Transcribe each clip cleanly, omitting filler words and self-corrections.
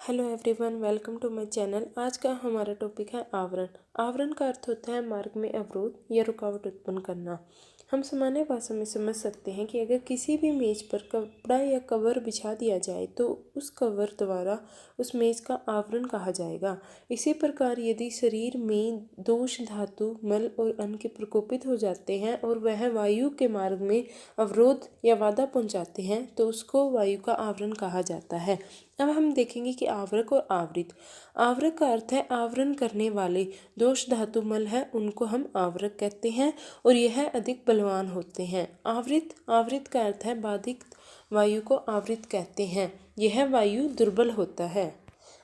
Hello everyone, welcome to my channel. आज का हमारा टॉपिक है आवरण। आवरण का अर्थ होता है मार्ग में अवरोध या रुकावट उत्पन्न करना। हम सामान्य भाषा में समझ सकते हैं कि अगर किसी भी मेज पर कपड़ा या कवर बिछा दिया जाए तो उस कवर द्वारा उस मेज का आवरण कहा जाएगा। इसी प्रकार यदि शरीर में दोष, धातु, मल और अन्न के प्रकोपित हो जाते हैं और वह वायु के मार्ग में अवरोध या बाधा पहुंचाते हैं तो उसको वायु का आवरण कहा जाता है। अब हम देखेंगे कि आवरक और आवृत। आवरक का अर्थ है आवरण करने वाले। दोष, धातु, मल है उनको हम आवरक कहते हैं और यह अधिक बलवान होते हैं। आवृत का अर्थ है बाधित वायु को आवृत कहते हैं। यह वायु दुर्बल होता है।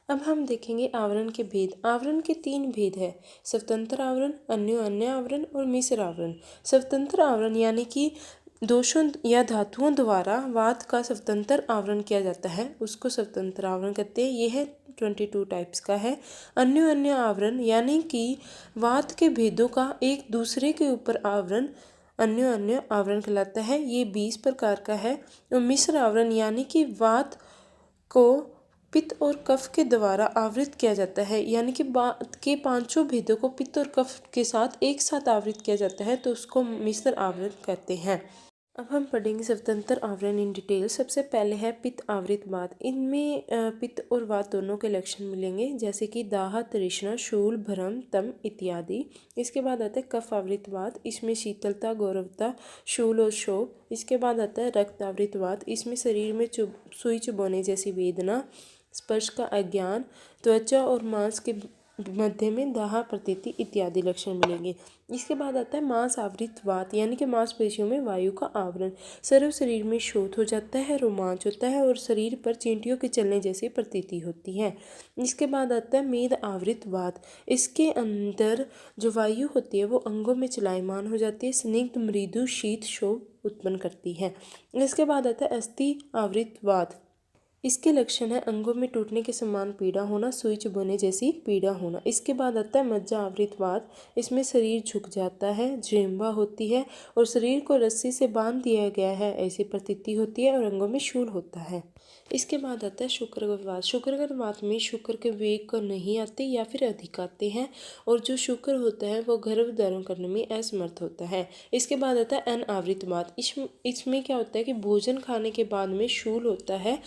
अब हम देखेंगे आवरण के भेद। आवरण के 3 भेद है: स्वतंत्र आवरण, अन्य आवरण और मिश्र आवरण। स्वतंत्र आवरण यानी कि दोषों या धातुओं द्वारा वात का स्वतंत्र आवरण किया जाता है, उसको स्वतंत्र आवरण कहते हैं। यह 22 टाइप्स का है। अन्य आवरण यानी कि वात के भेदों का एक दूसरे के ऊपर आवरण अन्य आवरण कहलाता है। ये 20 प्रकार का है। और मिश्र आवरण यानी कि वात को पित्त और कफ के द्वारा आवृत किया जाता है, यानी कि वात के 5 भेदों को पित्त और कफ के साथ एक साथ आवृत किया जाता है, तो उसको मिश्र आवरण कहते हैं। अब हम पढ़ेंगे स्वतंत्र आवरण इन डिटेल। सबसे पहले है पित्त आवृत वात। इनमें पित्त और वात दोनों के लक्षण मिलेंगे, जैसे कि दाह, तृष्णा, शूल, भ्रम, तम इत्यादि। इसके बाद आता है कफ आवृत वात। इसमें शीतलता, गौरवता, शूल और शोभ। इसके बाद आता है रक्त आवृत वात। इसमें शरीर में सुई चुभोने जैसी वेदना, स्पर्श का अज्ञान, त्वचा और मांस के मध्य में दाह, प्रतीति इत्यादि लक्षण मिलेंगे। इसके बाद आता है मांस आवृत वात, यानी कि मांसपेशियों में वायु का आवरण। सर्व शरीर में शोथ हो जाता है, रोमांच होता है और शरीर पर चींटियों के चलने जैसी प्रतीति होती है। इसके बाद आता है मेद आवृत वात। इसके अंदर जो वायु होती है वो अंगों में चलायमान हो जाती है, स्निग्ध, मृदु, शीत, शोभ उत्पन्न करती है। इसके बाद आता है अस्थि आवृत वात। इसके लक्षण है अंगों में टूटने के समान पीड़ा होना, सुई चुभने जैसी पीड़ा होना। इसके बाद आता है मज्जा आवृत वात। इसमें शरीर झुक जाता है, जिह्वा होती है और शरीर को रस्सी से बांध दिया गया है ऐसी प्रतीति होती है और अंगों में शूल होता है। इसके बाद आता है शुक्रगत वात। शुक्रगत वात में शुक्र के वेग को नहीं आते या फिर अधिक आते हैं और जो शुक्र होता है वो गर्भ धारण करने में असमर्थ होता है। इसके बाद आता है अन्न आवृत वात। इसमें क्या होता है कि भोजन खाने के बाद में शूल होता है,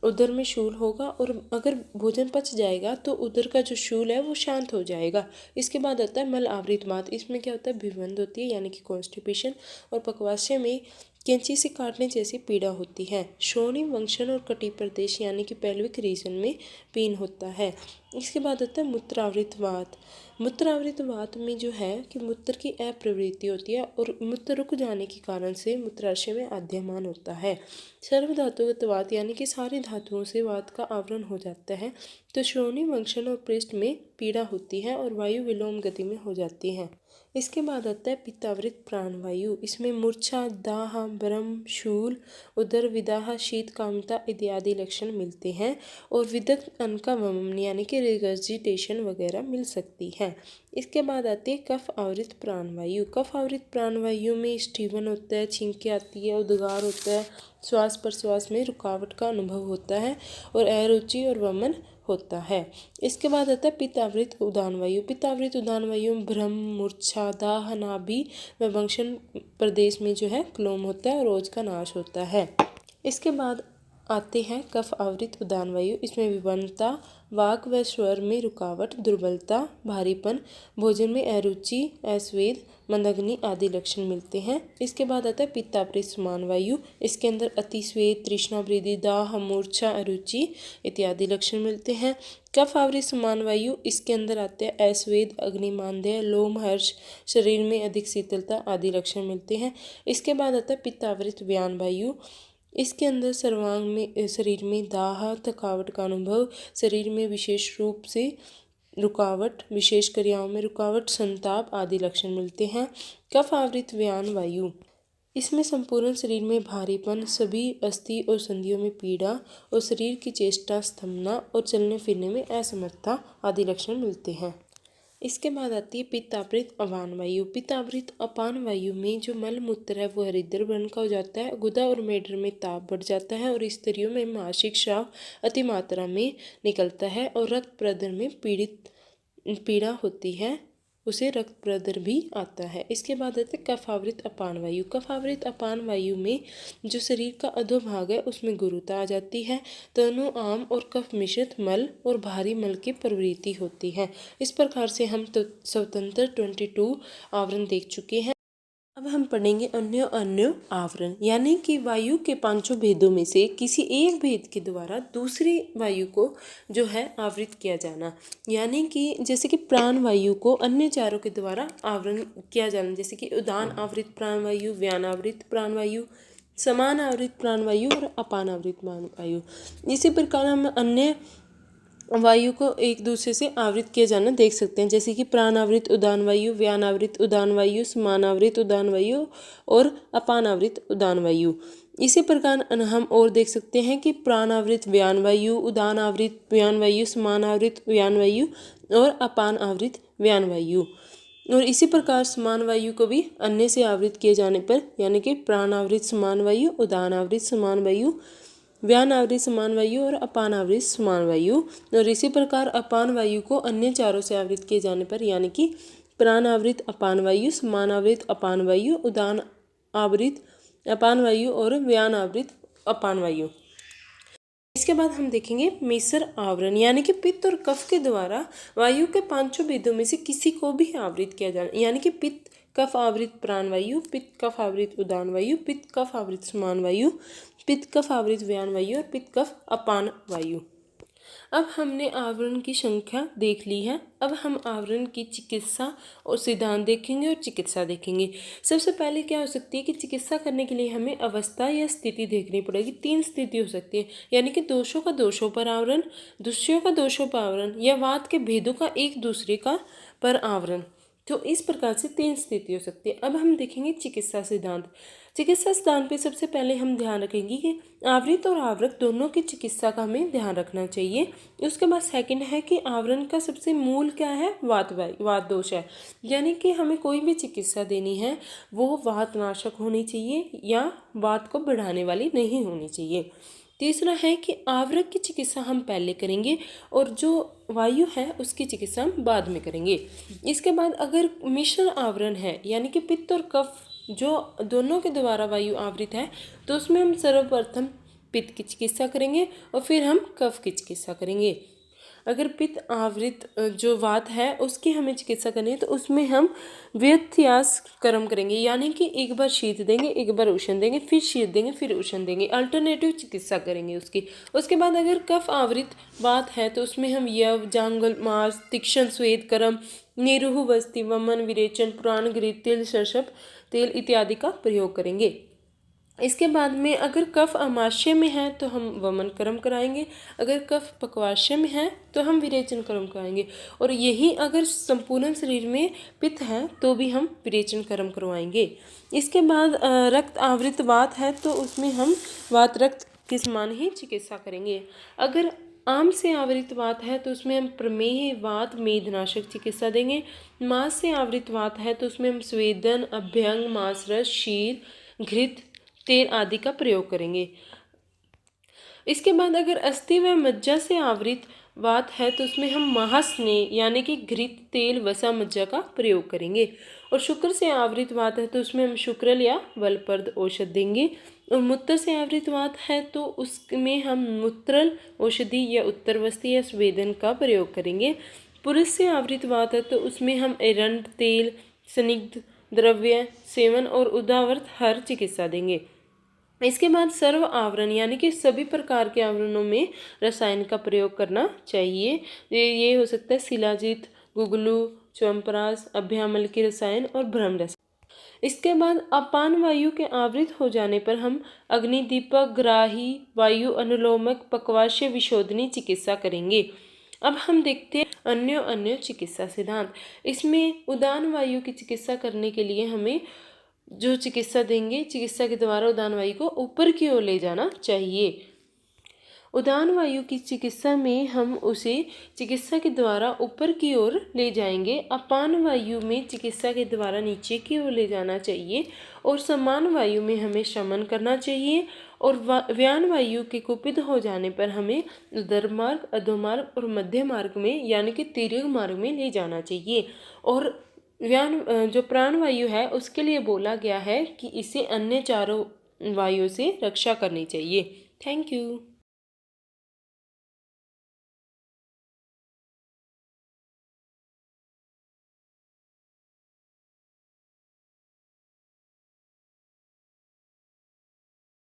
उदर में शूल होगा और अगर भोजन पच जाएगा तो उदर का जो शूल है वो शांत हो जाएगा। इसके बाद आता है मल आवृत वात। इसमें क्या होता है भिवंद होती है, यानी कि कॉन्स्टिपेशन, और पकवास्य में कैंची से काटने जैसी पीड़ा होती है। श्रोणि, वंशन और कटी प्रदेश यानी कि पेल्विक रीजन में पेन होता है। इसके बाद आता है मूत्रावृत वात। मूत्रावृत वात में जो है कि मूत्र की अप्रवृत्ति होती है और मूत्र रुक जाने के कारण से मूत्राशय में आद्यमान होता है। सर्व धातुगत वात यानी कि सारी धातुओं से वात का आवरण हो जाता है, तो श्रोणि, वंशन और पृष्ठ में पीड़ा होती है और वायु विलोम गति में हो जाती है। इसके बाद आता है पित्तावृत प्राणवायु। इसमें मूर्छा, दाह, भ्रम, शूल, उदर विदाह, शीत, कामता इत्यादि लक्षण मिलते हैं और विदग्ध अन्न का वमन यानी कि रिगर्जिटेशन वगैरह मिल सकती है। इसके बाद आती है कफ आवृत प्राणवायु। कफ आवृत प्राणवायु में स्टीवन होता है, छींकें आती है, उद्गार होता है, श्वास प्रश्वास में रुकावट का अनुभव होता है और अरुचि और वमन होता है। इसके बाद आता है पित्तावृत उदान वायु। पित्तावृत उदान वायु में भ्रम, मूर्छा, दाह, नाभि व वंशन प्रदेश में जो है क्लोम होता है और ओज का नाश होता है। इसके बाद आते हैं कफ आवृत उदान वायु। इसमें विवनता, वाक व स्वर में रुकावट, दुर्बलता, भारीपन, भोजन में अरुचि, अस्वेद, मंदग्नि आदि लक्षण मिलते हैं। इसके बाद आता है पित्तावृत समान वायु। इसके अंदर अतिस्वेद, तृष्णा, वृद्धि, दाह, मूर्छा, अरुचि इत्यादि लक्षण मिलते हैं। कफ आवृत समान वायु, इसके अंदर आते हैं अस्वेद, अग्निमांद्य, लोम हर्ष, शरीर में अधिक शीतलता आदि लक्षण मिलते हैं। इसके बाद आता है पित्तावृत व्यान वायु। इसके अंदर सर्वांग में, शरीर में दाह, थकावट का अनुभव, शरीर में विशेष रूप से रुकावट, विशेष क्रियाओं में रुकावट, संताप आदि लक्षण मिलते हैं। कफ आवृत व्यान वायु, इसमें संपूर्ण शरीर में भारीपन, सभी अस्थि और संधियों में पीड़ा और शरीर की चेष्टा स्तंभना और चलने फिरने में असमर्थता आदि लक्षण मिलते हैं। इसके बाद आती है पित्तावृत अपान वायु। पित्तावृत अपान वायु में जो मल मूत्र है वो हरिद्र वर्ण का हो जाता है, गुदा और मेढर में ताप बढ़ जाता है और स्त्रियों में मासिक स्राव अति मात्रा में निकलता है और रक्त प्रदर में पीड़ा होती है, उसे रक्त प्रदर भी आता है। इसके बाद आते हैं कफावृत अपान वायु। कफावृत अपान वायु में जो शरीर का अधोभाग है उसमें गुरुता आ जाती है, तनु आम और कफ मिश्रित मल और भारी मल की प्रवृत्ति होती है। इस प्रकार से हम तो स्वतंत्र 22 आवरण देख चुके हैं। अब हम पढ़ेंगे अन्य अन्य आवरण, यानी कि वायु के पांचों भेदों में से किसी एक भेद के द्वारा दूसरी वायु को जो है आवृत किया जाना, यानी कि जैसे कि प्राण वायु को अन्य चारों के द्वारा आवरण किया जाना, जैसे कि उदान आवृत प्राण वायु, व्यान आवृत प्राण वायु, समान आवृत प्राण वायु और अपान आवृत प्राण वायु। इसी प्रकार हम अन्य वायु को एक दूसरे से आवृत किया जाना देख सकते हैं, जैसे कि प्राण आवृत उदान वायु, व्यान आवृत उदान वायु, समान आवृत उदान वायु और अपान आवृत उदान वायु। इसी प्रकार हम और देख सकते हैं कि प्राण आवृत व्यान वायु, उदान आवृत व्यान वायु, समान आवृत व्यान वायु और अपान आवृत व्यान वायु। और इसी प्रकार समान वायु को भी अन्य से आवृत किए जाने पर, यानी कि प्राण आवृत समान वायु, उदान आवृत समान वायु, व्यान आवृत समान वायु और अपान आवृत समान वायु। और इसी प्रकार अपान वायु को अन्य चारों से आवृत किए जाने पर, यानी कि प्राण आवृत अपान वायु, समान आवृत अपान वायु, उदान आवृत अपान वायु और व्यान आवृत अपान वायु। इसके बाद हम देखेंगे मिश्र आवरण, यानी कि पित्त और कफ के द्वारा वायु के पांचों भेदों में से किसी को भी आवृत किया जाना, यानी कि पित्त कफ आवृत प्राण वायु, पित्त कफ आवृत उदान वायु, पित्त कफ आवृत समान वायु, पित्त कफ आवृत व्यान वायु और पित्त कफ अपान वायु। अब हमने आवरण की संख्या देख ली है। अब हम आवरण की चिकित्सा और सिद्धांत देखेंगे और चिकित्सा देखेंगे। सबसे पहले क्या हो सकती है कि चिकित्सा करने के लिए हमें अवस्था या स्थिति देखनी पड़ेगी। 3 स्थिति हो सकती है, यानी कि दोषों का दोषों पर आवरण, दुष्यों का दोषों पर आवरण या वात के भेदों का एक दूसरे का पर आवरण। तो इस प्रकार से 3 स्थिति हो सकती है। अब हम देखेंगे चिकित्सा सिद्धांत। चिकित्सा सिद्धांत पे सबसे पहले हम ध्यान रखेंगे कि आवृत और आवरक दोनों की चिकित्सा का हमें ध्यान रखना चाहिए। उसके बाद सेकंड है कि आवरण का सबसे मूल क्या है, वात दोष है, यानी कि हमें कोई भी चिकित्सा देनी है वो वातनाशक होनी चाहिए या वात को बढ़ाने वाली नहीं होनी चाहिए। तीसरा है कि आवरक की चिकित्सा हम पहले करेंगे और जो वायु है उसकी चिकित्सा हम बाद में करेंगे। इसके बाद अगर मिश्र आवरण है, यानी कि पित्त और कफ जो दोनों के द्वारा वायु आवृत है, तो उसमें हम सर्वप्रथम पित्त की चिकित्सा करेंगे और फिर हम कफ की चिकित्सा करेंगे। अगर पित्त आवृत जो वात है उसकी हमें चिकित्सा करनी है तो उसमें हम व्यत्यास कर्म करेंगे, यानी कि एक बार शीत देंगे, एक बार उष्ण देंगे, फिर शीत देंगे, फिर उष्ण देंगे, अल्टरनेटिव चिकित्सा करेंगे उसकी। उसके बाद अगर कफ आवृत वात है तो उसमें हम यव, जांगल, मास, तीक्ष्ण स्वेद कर्म, निरुह, वस्ति, वमन, विरेचन, पुराण, घृत, तिल, सरसप तेल इत्यादि का प्रयोग करेंगे। इसके बाद में अगर कफ अमाशय में है तो हम वमन कर्म कराएंगे, अगर कफ पक्वाशय में है तो हम विरेचन कर्म कराएंगे, और यही अगर संपूर्ण शरीर में पित्त है तो भी हम विरेचन कर्म करवाएंगे। इसके बाद रक्त आवृत वात है तो उसमें हम वात रक्त के समान ही चिकित्सा करेंगे। अगर आम से आवृत वात है तो उसमें हम प्रमेह, वात, मेदनाशक चिकित्सा देंगे। मांस से आवृत वात है तो उसमें हम स्वेदन, अभ्यंग, मांसरस, शीर, घृत, तेल आदि का प्रयोग करेंगे। इसके बाद अगर अस्थि व मज्जा से आवृत वात है तो उसमें हम महास्नेह यानी कि घृत, तेल, वसा, मज्जा का प्रयोग करेंगे। और शुक्र से आवृत वात है तो उसमें हम शुक्रल या बलप्रद औषध देंगे। और मूत्र से आवृत वात है तो उसमें हम मूत्रल औषधि या उत्तरवस्ती या स्वेदन का प्रयोग करेंगे। पुरुष से आवृत वात है तो उसमें हम एरंड, तेल, स्निग्ध द्रव्य सेवन और उदावर्त हर चिकित्सा देंगे। इसके बाद सर्व आवरण यानी कि सभी प्रकार के आवरणों में रसायन का प्रयोग करना चाहिए। ये हो सकता है शिलाजीत, गुगलू, च्यवनप्राश, अभ्यामल की रसायन और भ्रम रसायन। इसके बाद अपान वायु के आवृत हो जाने पर हम अग्निदीपक, ग्राही, वायु अनुलोमक, पक्वाशय विशोधनी चिकित्सा करेंगे। अब हम देखते हैं अन्य अन्य चिकित्सा सिद्धांत। इसमें उदान वायु की चिकित्सा करने के लिए हमें जो चिकित्सा देंगे, चिकित्सा के द्वारा उदान वायु को ऊपर की ओर ले जाना चाहिए। उदान वायु की चिकित्सा में हम उसे चिकित्सा के द्वारा ऊपर की ओर ले जाएंगे। अपान वायु में चिकित्सा के द्वारा नीचे की ओर ले जाना चाहिए और समान वायु में हमें शमन करना चाहिए। और व्यान वायु के कुपित हो जाने पर हमें उदर मार्ग, अधोमार्ग और मध्य मार्ग में यानी कि तिर्यक मार्ग में ले जाना चाहिए। और व्यान जो प्राण वायु है उसके लिए बोला गया है कि इसे अन्य चारों वायु से रक्षा करनी चाहिए। Thank you.